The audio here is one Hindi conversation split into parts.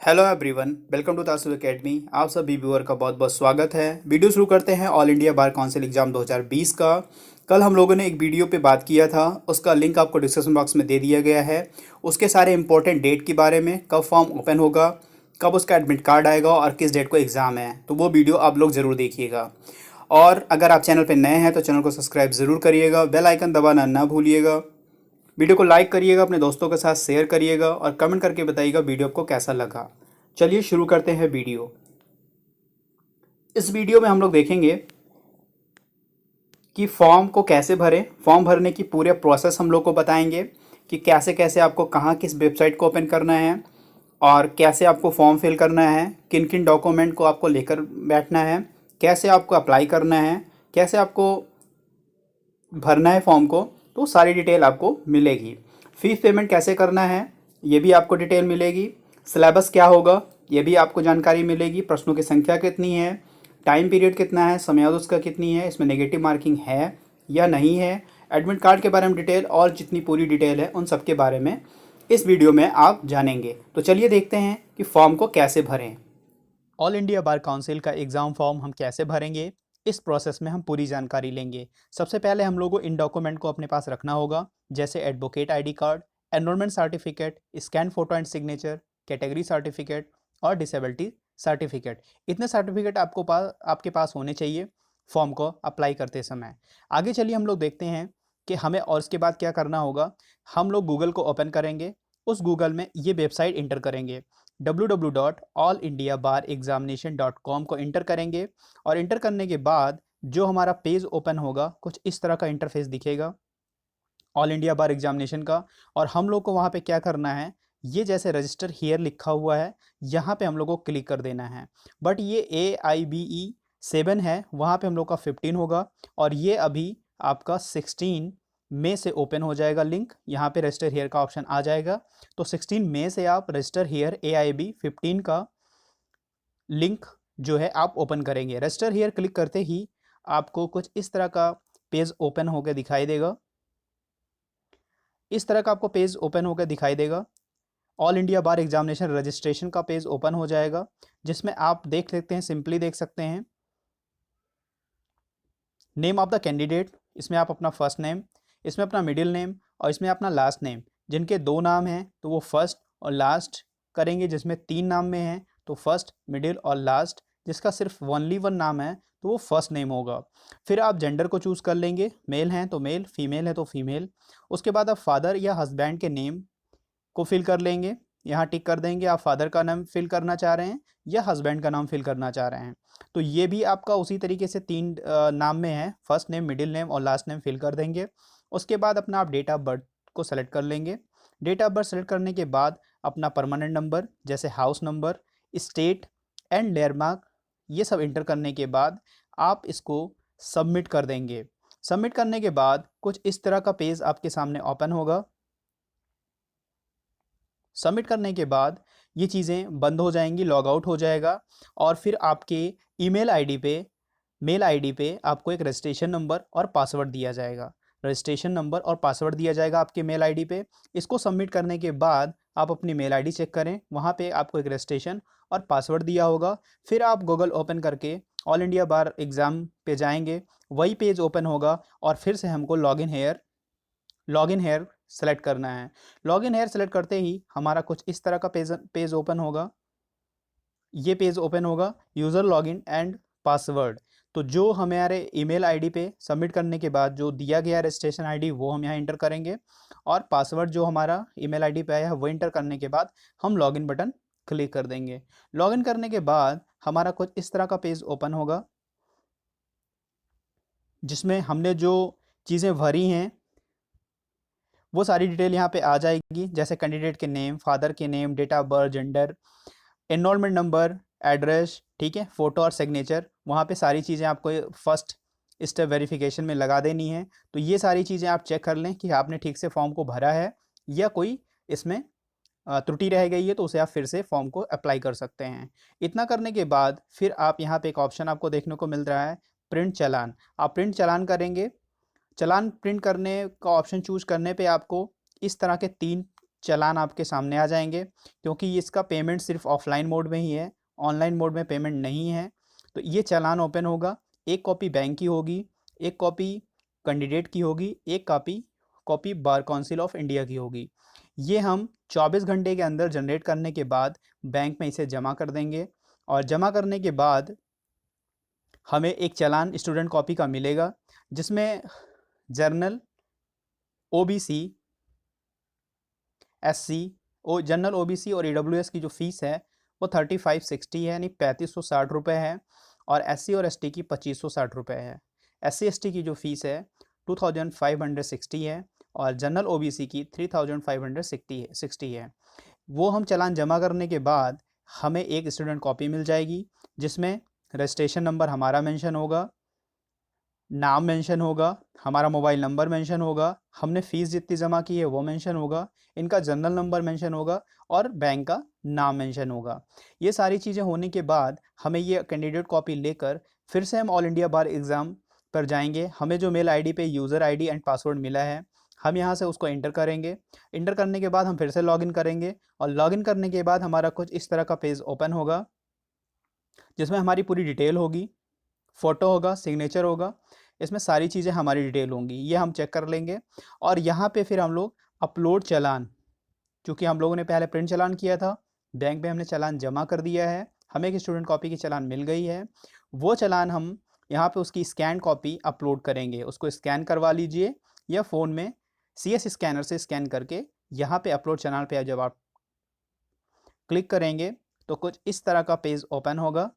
हेलो एवरीवन, वेलकम टू तासु एकेडमी। आप सभी व्यूअर का बहुत बहुत स्वागत है। वीडियो शुरू करते हैं all India bar council exam 2020 का। कल हम लोगों ने एक वीडियो पे बात किया था, उसका लिंक आपको डिस्क्रिप्शन बॉक्स में दे दिया गया है। उसके सारे इंपॉर्टेंट डेट के बारे में, कब फॉर्म ओपन होगा, कब उसका एडमिट कार्ड आएगा और किस डेट को एग्ज़ाम है, तो वो वीडियो आप लोग ज़रूर देखिएगा। और अगर आप चैनल पर नए हैं तो चैनल को सब्सक्राइब ज़रूर करिएगा, बेल आइकन दबाना ना भूलिएगा। वीडियो को लाइक करिएगा, अपने दोस्तों के साथ शेयर करिएगा और कमेंट करके बताइएगा वीडियो आपको कैसा लगा। चलिए शुरू करते हैं वीडियो। इस वीडियो में हम लोग देखेंगे कि फॉर्म को कैसे भरें। फॉर्म भरने की पूरे प्रोसेस हम लोग को बताएंगे कि कैसे कैसे आपको कहाँ किस वेबसाइट को ओपन करना है और कैसे आपको फॉर्म फिल करना है, किन किन डॉक्यूमेंट को आपको लेकर बैठना है, कैसे आपको अप्लाई करना है, कैसे आपको भरना है फॉर्म को। तो सारी डिटेल आपको मिलेगी। फ़ीस पेमेंट कैसे करना है ये भी आपको डिटेल मिलेगी। सिलेबस क्या होगा ये भी आपको जानकारी मिलेगी। प्रश्नों की संख्या कितनी है, टाइम पीरियड कितना है, समयावधि उसका कितनी है, इसमें नेगेटिव मार्किंग है या नहीं है, एडमिट कार्ड के बारे में डिटेल और जितनी पूरी डिटेल है उन सब के बारे में इस वीडियो में आप जानेंगे। तो चलिए देखते हैं कि फॉर्म को कैसे भरें। ऑल इंडिया बार काउंसिल का एग्ज़ाम फॉर्म हम कैसे भरेंगे, इस प्रोसेस में हम पूरी जानकारी लेंगे। सबसे पहले हम लोगों को इन डॉक्यूमेंट को अपने पास रखना होगा, जैसे advocate ID card, enrolment certificate, scan photo and signature, category certificate और डिसेबिलिटी सर्टिफिकेट। इतने सर्टिफिकेट आपके पास होने चाहिए फॉर्म को अप्लाई करते समय। आगे चलिए हम लोग देखते हैं कि हमें और इसके बाद क्या करना होगा। हम लोग गूगल को ओपन करेंगे, उस गूगल में ये वेबसाइट इंटर करेंगे, www.allindiabarexamination.com को इंटर करेंगे। और इंटर करने के बाद जो हमारा पेज ओपन होगा कुछ इस तरह का इंटरफेस दिखेगा ऑल इंडिया बार एग्जामिनेशन का। और हम लोग को वहाँ पे क्या करना है, ये जैसे रजिस्टर हियर लिखा हुआ है यहाँ पे हम लोग को क्लिक कर देना है। बट ये AIBE 7 है, वहाँ पे हम लोग का 15 होगा और ये अभी आपका 16 मई से ओपन हो जाएगा लिंक। यहाँ पे रजिस्टर हियर का ऑप्शन आ जाएगा, तो 16 मई से आप रजिस्टर हियर AIB 15 का लिंक जो है आप ओपन करेंगे। रजिस्टर हियर क्लिक करते ही आपको कुछ इस तरह का पेज ओपन होकर दिखाई देगा। इस तरह का आपको पेज ओपन होकर दिखाई देगा। ऑल इंडिया बार एग्जामिनेशन रजिस्ट्रेशन का पेज ओपन हो जाएगा, जिसमें आप देख सकते हैं, सिंपली देख सकते हैं नेम ऑफ द कैंडिडेट। इसमें आप अपना फर्स्ट नेम, इसमें अपना मिडिल नेम और इसमें अपना लास्ट नेम। जिनके 2 नाम हैं तो वो फर्स्ट और लास्ट करेंगे, जिसमें 3 नाम में हैं तो फर्स्ट, मिडिल और लास्ट। जिसका सिर्फ ओनली 1 नाम है तो वो फर्स्ट नेम होगा। फिर आप जेंडर को चूज़ कर लेंगे, मेल हैं तो मेल, फीमेल है तो फीमेल। उसके बाद आप फादर या हस्बैंड के नेम को फिल कर लेंगे, यहाँ टिक कर देंगे आप फादर का नाम फिल करना चाह रहे हैं या हस्बैंड का नाम फिल करना चाह रहे हैं। तो ये भी आपका उसी तरीके से 3 नाम में है, फर्स्ट नेम, मिडिल नेम और लास्ट नेम फिल कर देंगे। उसके बाद अपना आप डेट ऑफ बर्थ को सेलेक्ट कर लेंगे। डेट ऑफ बर्थ सेलेक्ट करने के बाद अपना परमानेंट नंबर जैसे house number, state and landmark, ये सब इंटर करने के बाद आप इसको सबमिट कर देंगे। सबमिट करने के बाद कुछ इस तरह का पेज आपके सामने ओपन होगा। सबमिट करने के बाद ये चीज़ें बंद हो जाएंगी, लॉग आउट हो जाएगा और फिर आपके मेल आईडी पे आपको एक रजिस्ट्रेशन नंबर और पासवर्ड दिया जाएगा। रजिस्ट्रेशन नंबर और पासवर्ड दिया जाएगा आपके मेल आईडी पे। इसको सबमिट करने के बाद आप अपनी मेल आईडी चेक करें, वहाँ पे आपको एक रजिस्ट्रेशन और पासवर्ड दिया होगा। फिर आप गूगल ओपन करके ऑल इंडिया बार एग्ज़ाम पे जाएंगे, वही पेज ओपन होगा और फिर से हमको लॉगिन हेयर सेलेक्ट करना है। लॉगिन हेयर सेलेक्ट करते ही हमारा कुछ इस तरह का पेज ओपन होगा। ये पेज ओपन होगा, यूज़र लॉगिन एंड पासवर्ड। तो जो हमारे ईमेल आईडी पे सबमिट करने के बाद जो दिया गया रजिस्ट्रेशन आईडी वो हम यहाँ इंटर करेंगे और पासवर्ड जो हमारा ईमेल आईडी पे आया है वो इंटर करने के बाद हम लॉगिन बटन क्लिक कर देंगे। लॉगिन करने के बाद हमारा कुछ इस तरह का पेज ओपन होगा, जिसमें हमने जो चीज़ें भरी हैं वो सारी डिटेल यहाँ पे आ जाएगी, जैसे कैंडिडेट के नेम, फादर के name, date of birth, gender, enrolment number, address, ठीक है, फ़ोटो और सिग्नेचर। वहाँ पे सारी चीज़ें आपको फर्स्ट स्टेप वेरिफिकेशन में लगा देनी है। तो ये सारी चीज़ें आप चेक कर लें कि आपने ठीक से फॉर्म को भरा है या कोई इसमें त्रुटि रह गई है, तो उसे आप फिर से फॉर्म को अप्लाई कर सकते हैं। इतना करने के बाद फिर आप यहाँ पे एक ऑप्शन आपको देखने को मिल रहा है, प्रिंट चालान। आप प्रिंट चालान करेंगे। चालान प्रिंट करने का ऑप्शन चूज करने पे आपको इस तरह के 3 चालान आपके सामने आ जाएंगे, क्योंकि इसका पेमेंट सिर्फ ऑफलाइन मोड में ही है, ऑनलाइन मोड में पेमेंट नहीं है। तो ये चालान ओपन होगा, एक कॉपी बैंक की होगी, एक कॉपी कैंडिडेट की होगी, एक copy copy bar council of India की होगी। ये हम 24 घंटे के अंदर जनरेट करने के बाद बैंक में इसे जमा कर देंगे, और जमा करने के बाद हमें एक चालान स्टूडेंट कॉपी का मिलेगा, जिसमें journal, OBC, SC, general OBC और ईडब्ल्यूएस की जो फीस है वो 3560 है, यानी 3560 रुपये है, और एससी और एसटी की 2560 रुपये है। एससी एसटी की जो फीस है 2560 है, और जनरल ओबीसी की 3560 है। वो हम चालान जमा करने के बाद हमें एक स्टूडेंट कॉपी मिल जाएगी, जिसमें रजिस्ट्रेशन नंबर हमारा मेंशन होगा, नाम मेंशन होगा, हमारा मोबाइल नंबर मेंशन होगा, हमने फ़ीस जितनी ज़मा की है वो मेंशन होगा, इनका जनरल नंबर मेंशन होगा, और बैंक का नाम मेंशन होगा। ये सारी चीज़ें होने के बाद हमें ये कैंडिडेट कॉपी लेकर फिर से हम ऑल इंडिया बार एग्ज़ाम पर जाएंगे। हमें जो मेल आईडी पे यूज़र आईडी एंड पासवर्ड मिला है, हम यहाँ से उसको एंटर करेंगे। एंटर करने के बाद हम फिर से लॉगिन करेंगे, और लॉगिन करने के बाद हमारा कुछ इस तरह का पेज ओपन होगा, जिसमें हमारी पूरी डिटेल होगी, फ़ोटो होगा, सिग्नेचर होगा, इसमें सारी चीज़ें हमारी डिटेल होंगी। ये हम चेक कर लेंगे, और यहाँ पे फिर हम लोग अपलोड चालान, चूँकि हम लोगों ने पहले प्रिंट चालान किया था, बैंक में हमने चालान जमा कर दिया है, हमें एक स्टूडेंट कॉपी की चालान मिल गई है। वो चालान हम यहाँ पे उसकी स्कैन कॉपी अपलोड करेंगे, उसको स्कैन करवा लीजिए, या फ़ोन में CS स्कैनर से स्कैन करके यहाँ पे अपलोड चालान पे जब आप क्लिक करेंगे तो कुछ इस तरह का पेज ओपन होगा।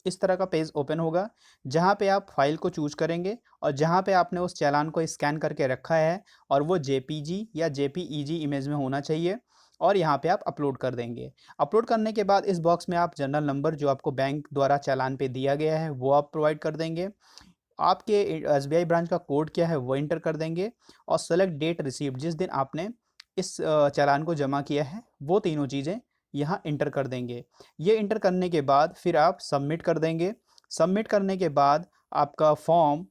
इस तरह का पेज ओपन होगा, जहाँ पे आप फाइल को चूज करेंगे, और जहाँ पे आपने उस चालान को स्कैन करके रखा है, और वो जेपीजी या जेपीईजी इमेज में होना चाहिए, और यहाँ पे आप अपलोड कर देंगे। अपलोड करने के बाद इस बॉक्स में आप जनरल नंबर जो आपको बैंक द्वारा चालान पे दिया गया है वो आप प्रोवाइड कर देंगे, आपके SBI ब्रांच का कोड क्या है वो इंटर कर देंगे, और सेलेक्ट डेट रिसीव्ड, जिस दिन आपने इस चालान को जमा किया है वो तीनों चीज़ें यहाँ इंटर कर देंगे। ये इंटर करने के बाद फिर आप सबमिट कर देंगे। सबमिट करने के बाद आपका फॉर्म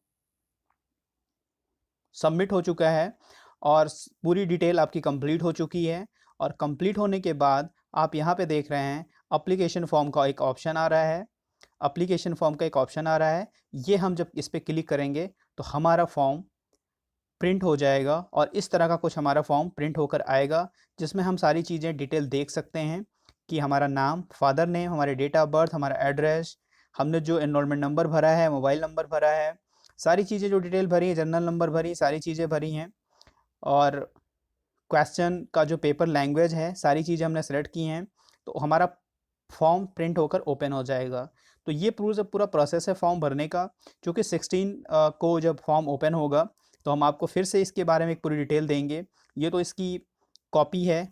सबमिट हो चुका है, और पूरी डिटेल आपकी कंप्लीट हो चुकी है। और कंप्लीट होने के बाद आप यहाँ पे देख रहे हैं एप्लीकेशन फॉर्म का एक ऑप्शन आ रहा है, एप्लीकेशन फॉर्म का एक ऑप्शन आ रहा है। ये हम जब इस पर क्लिक करेंगे तो हमारा फॉर्म प्रिंट हो जाएगा, और इस तरह का कुछ हमारा फॉर्म प्रिंट होकर आएगा, जिसमें हम सारी चीज़ें डिटेल देख सकते हैं कि हमारा नाम, फादर नेम, हमारे डेट ऑफ बर्थ, हमारा एड्रेस, हमने जो एनरोलमेंट नंबर भरा है, मोबाइल नंबर भरा है, सारी चीज़ें जो डिटेल भरी है, जनरल नंबर भरी, सारी चीज़ें भरी हैं, और क्वेश्चन का जो पेपर लैंग्वेज है, सारी चीज़ें हमने सेलेक्ट की हैं, तो हमारा फॉर्म प्रिंट होकर ओपन हो जाएगा। तो ये पूरा प्रोसेस है फॉर्म भरने का। क्योंकि 16 को जब फॉर्म ओपन होगा तो हम आपको फिर से इसके बारे में एक पूरी डिटेल देंगे। ये तो इसकी कॉपी है,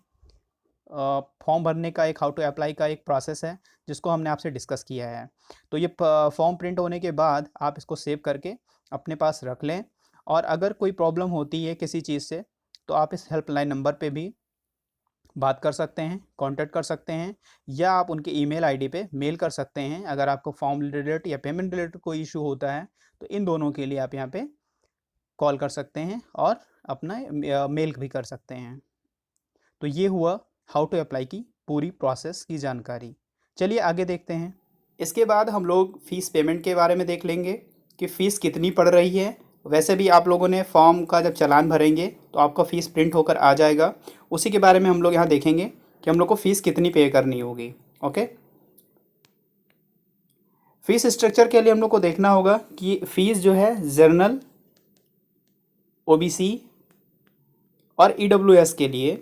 फॉर्म भरने का एक हाउ टू अप्लाई का एक प्रोसेस है जिसको हमने आपसे डिस्कस किया है। तो ये फॉर्म प्रिंट होने के बाद आप इसको सेव करके अपने पास रख लें, और अगर कोई प्रॉब्लम होती है किसी चीज़ से तो आप इस हेल्पलाइन नंबर पे भी बात कर सकते हैं, कांटेक्ट कर सकते हैं, या आप उनके ईमेल आईडी पे मेल कर सकते हैं। अगर आपको फॉर्म रिलेटेड या पेमेंट रिलेटेड कोई इशू होता है तो इन दोनों के लिए आप यहाँ पे कॉल कर सकते हैं और अपना मेल भी कर सकते हैं। तो ये हुआ हाउ टू अप्लाई की पूरी प्रोसेस की जानकारी। चलिए आगे देखते हैं। इसके बाद हम लोग फ़ीस पेमेंट के बारे में देख लेंगे कि फ़ीस कितनी पड़ रही है। वैसे भी आप लोगों ने फॉर्म का जब चालान भरेंगे तो आपका फ़ीस प्रिंट होकर आ जाएगा, उसी के बारे में हम लोग यहाँ देखेंगे कि हम लोग को फ़ीस कितनी पे करनी होगी। ओके, फ़ीस स्ट्रक्चर के लिए हम लोग को देखना होगा कि फ़ीस जो है जनरल, ओबीसी और ईडब्ल्यूएस के लिए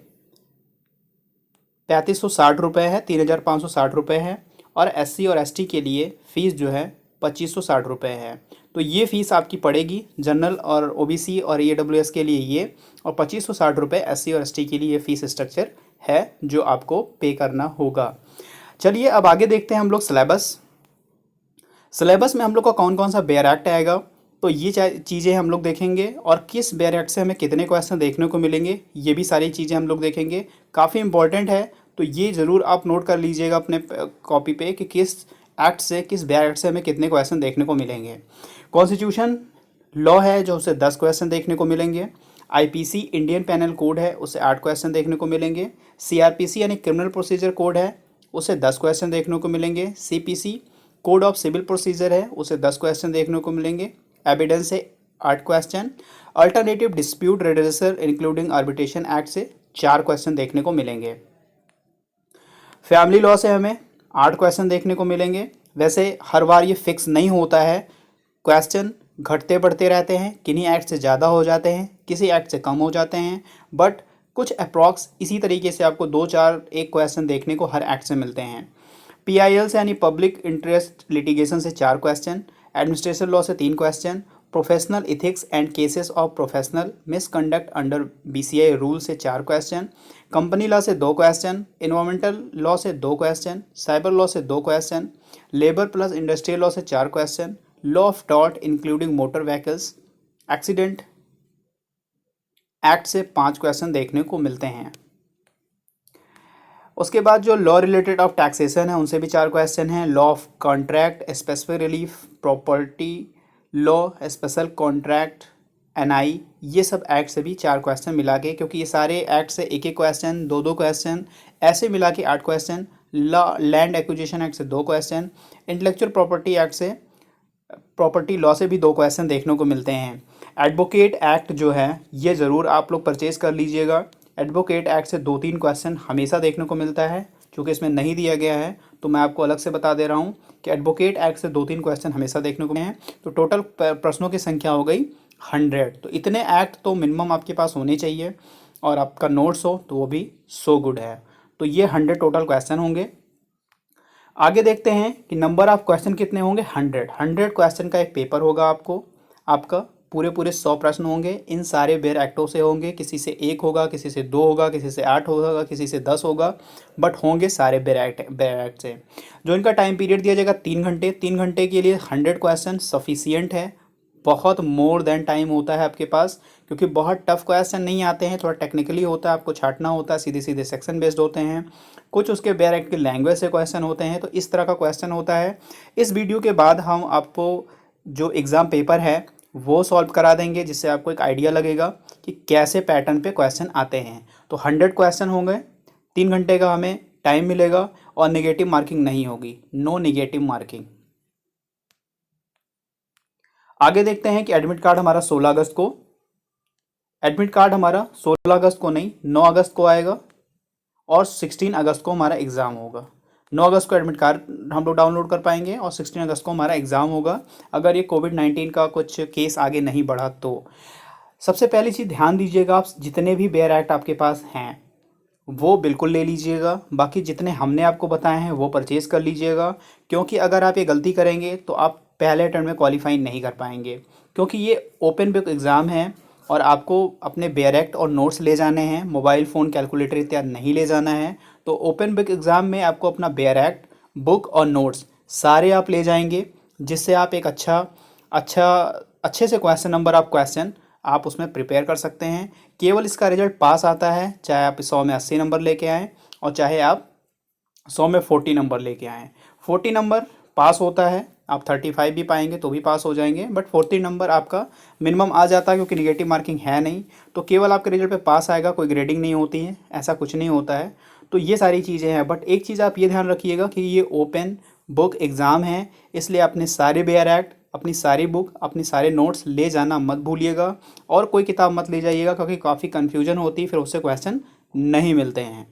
3560 रुपये है, 3560 रुपये है, और एससी और एसटी के लिए फ़ीस जो है 2560 रुपये है। तो ये फ़ीस आपकी पड़ेगी जनरल और ओबीसी और ईडब्ल्यूएस के लिए ये, और 2560 रुपये एससी और एसटी के लिए ये फ़ीस स्ट्रक्चर है जो आपको पे करना होगा। चलिए अब आगे देखते हैं हम लोग सिलेबस। सिलेबस में हम लोग का कौन कौन सा बेयर एक्ट आएगा, तो ये चीज़ें हम लोग देखेंगे, और किस बेयर एक्ट से हमें कितने क्वेश्चन देखने को मिलेंगे ये भी सारी चीज़ें हम लोग देखेंगे। काफ़ी इंपॉर्टेंट है, तो ये ज़रूर आप नोट कर लीजिएगा अपने कॉपी पे कि किस एक्ट से, किस बेयर एक्ट से हमें कितने क्वेश्चन देखने को मिलेंगे। कॉन्स्टिट्यूशन लॉ है जो उसे 10 क्वेश्चन देखने को मिलेंगे। आईपीसी इंडियन पैनल कोड है, उससे 8 क्वेश्चन देखने को मिलेंगे। सीआरपीसी यानी क्रिमिनल प्रोसीजर कोड है, उससे 10 क्वेश्चन देखने को मिलेंगे। CPC code of civil procedure है, उससे 10 क्वेश्चन देखने को मिलेंगे। एविडेंस से 8 question. Alternative dispute redresser including arbitration act से 4 क्वेश्चन देखने को मिलेंगे। फैमिली लॉ से हमें 8 क्वेश्चन देखने को मिलेंगे। वैसे हर बार ये फिक्स नहीं होता है, क्वेश्चन घटते बढ़ते रहते हैं, किन्हीं एक्ट से ज़्यादा हो जाते हैं, किसी एक्ट से कम हो जाते हैं, बट कुछ अप्रॉक्स इसी तरीके से आपको 2 4 1 क्वेश्चन देखने को हर एक्ट से मिलते हैं। पीआईएल से यानी पब्लिक इंटरेस्ट लिटिगेशन से 4 क्वेश्चन। एडमिनिस्ट्रेशन लॉ से 3 question. Professional ethics and cases of professional misconduct under BCI rule से 4 क्वेश्चन। कंपनी लॉ से 2 क्वेश्चन। इन्वायरमेंटल लॉ से 2 क्वेश्चन। साइबर लॉ से 2 question. Labour plus industrial law से 4 question. Law of tort including motor vehicles accident act से 5 क्वेश्चन देखने को मिलते हैं। उसके बाद जो लॉ रिलेटेड ऑफ टैक्सेशन है उनसे भी 4 क्वेश्चन हैं। Law of contract, specific relief, property law, special contract, NI, ये सब एक्ट से भी 4 क्वेश्चन मिला के, क्योंकि ये सारे एक्ट से 1 क्वेश्चन, 2 क्वेश्चन, ऐसे मिला के 8 क्वेश्चन। लैंड एक्विजिशन एक्ट से 2 क्वेश्चन। इंटेलेक्चुअल प्रॉपर्टी एक्ट से, प्रॉपर्टी लॉ से भी 2 क्वेश्चन देखने को मिलते हैं। एडवोकेट एक्ट जो है ये ज़रूर आप लोग परचेज कर लीजिएगा। एडवोकेट एक्ट से 2-3 क्वेश्चन हमेशा देखने को मिलता है, चूँकि इसमें नहीं दिया गया है तो मैं आपको अलग से बता दे रहा हूँ कि एडवोकेट एक्ट से 2-3 क्वेश्चन हमेशा देखने को मिले हैं। तो टोटल प्रश्नों की संख्या हो गई 100। तो इतने एक्ट तो मिनिमम आपके पास होने चाहिए, और आपका नोट्स हो तो वो भी सो गुड है। तो ये 100 टोटल क्वेश्चन होंगे। आगे देखते हैं कि नंबर ऑफ क्वेश्चन कितने होंगे। 100 क्वेश्चन का एक पेपर होगा आपका पूरे 100 प्रश्न होंगे। इन सारे बेयर एक्टों से होंगे, किसी से 1 होगा, किसी से 2 होगा, किसी से 8 होगा, किसी से 10 होगा, बट होंगे सारे बेयर एक्ट से। जो इनका टाइम पीरियड दिया जाएगा 3 घंटे। 3 घंटे के लिए 100 क्वेश्चन सफिशियंट है, बहुत मोर देन टाइम होता है आपके पास, क्योंकि बहुत टफ क्वेश्चन नहीं आते हैं, थोड़ा टेक्निकली होता है, आपको छाटना होता है, सीधे सीधे सेक्शन बेस्ड होते हैं, कुछ उसके बेयर एक्ट की लैंग्वेज से क्वेश्चन होते हैं। तो इस तरह का क्वेश्चन होता है। इस वीडियो के बाद हम आपको जो एग्ज़ाम पेपर है वो सॉल्व करा देंगे, जिससे आपको एक आइडिया लगेगा कि कैसे पैटर्न पे क्वेश्चन आते हैं। तो 100 क्वेश्चन होंगे, 3 घंटे का हमें टाइम मिलेगा, और नेगेटिव मार्किंग नहीं होगी, नो नेगेटिव मार्किंग। आगे देखते हैं कि एडमिट कार्ड हमारा 16 अगस्त को, एडमिट कार्ड हमारा 16 अगस्त को नहीं 9 अगस्त को आएगा, और 16 अगस्त को हमारा एग्ज़ाम होगा। 9 अगस्त को एडमिट कार्ड हम लोग डाउनलोड कर पाएंगे, और 16 अगस्त को हमारा एग्ज़ाम होगा, अगर ये कोविड-19 का कुछ केस आगे नहीं बढ़ा तो। सबसे पहली चीज़ ध्यान दीजिएगा, आप जितने भी बेयर एक्ट आपके पास हैं वो बिल्कुल ले लीजिएगा। बाकी जितने हमने आपको बताए हैं वो परचेज़ कर लीजिएगा, क्योंकि अगर आप ये गलती करेंगे तो आप पहले अटेम्प्ट में क्वालिफाई नहीं कर पाएंगे, क्योंकि ये ओपन बुक एग्ज़ाम है और आपको अपने बेयर एक्ट और नोट्स ले जाने हैं, मोबाइल फ़ोन, कैलकुलेटर इत्यादि नहीं ले जाना है। तो ओपन बुक एग्ज़ाम में आपको अपना बेयर एक्ट, बुक और नोट्स सारे आप ले जाएंगे, जिससे आप एक अच्छे से क्वेश्चन नंबर आप उसमें प्रिपेयर कर सकते हैं। केवल इसका रिजल्ट पास आता है, चाहे आप 100 में 80 नंबर लेके आएँ और चाहे आप 100 में 40 नंबर लेके आएँ। 40 नंबर पास होता है, आप 35 भी पाएंगे तो भी पास हो जाएंगे, बट 40 नंबर आपका मिनिमम आ जाता है, क्योंकि निगेटिव मार्किंग है नहीं। तो केवल आपके रिजल्ट पे पास आएगा, कोई ग्रेडिंग नहीं होती है, ऐसा कुछ नहीं होता है। तो ये सारी चीज़ें हैं, बट एक चीज़ आप ये ध्यान रखिएगा कि ये ओपन बुक एग्ज़ाम है, इसलिए अपने सारे बेयर एक्ट, अपनी सारी बुक, अपने सारे नोट्स ले जाना मत भूलिएगा, और कोई किताब मत ले जाइएगा, क्योंकि काफ़ी कन्फ्यूजन होती है, फिर उससे क्वेश्चन नहीं मिलते हैं।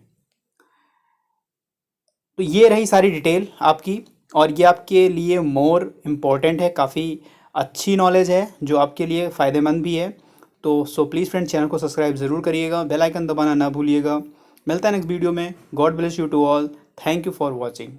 तो ये रही सारी डिटेल आपकी, और ये आपके लिए मोर इम्पॉर्टेंट है, काफ़ी अच्छी नॉलेज है जो आपके लिए फ़ायदेमंद भी है। तो प्लीज़ फ्रेंड, चैनल को सब्सक्राइब ज़रूर करिएगा, बेल आइकन दबाना ना भूलिएगा। मिलता है नेक्स्ट वीडियो में। God bless you to all, thank you for watching.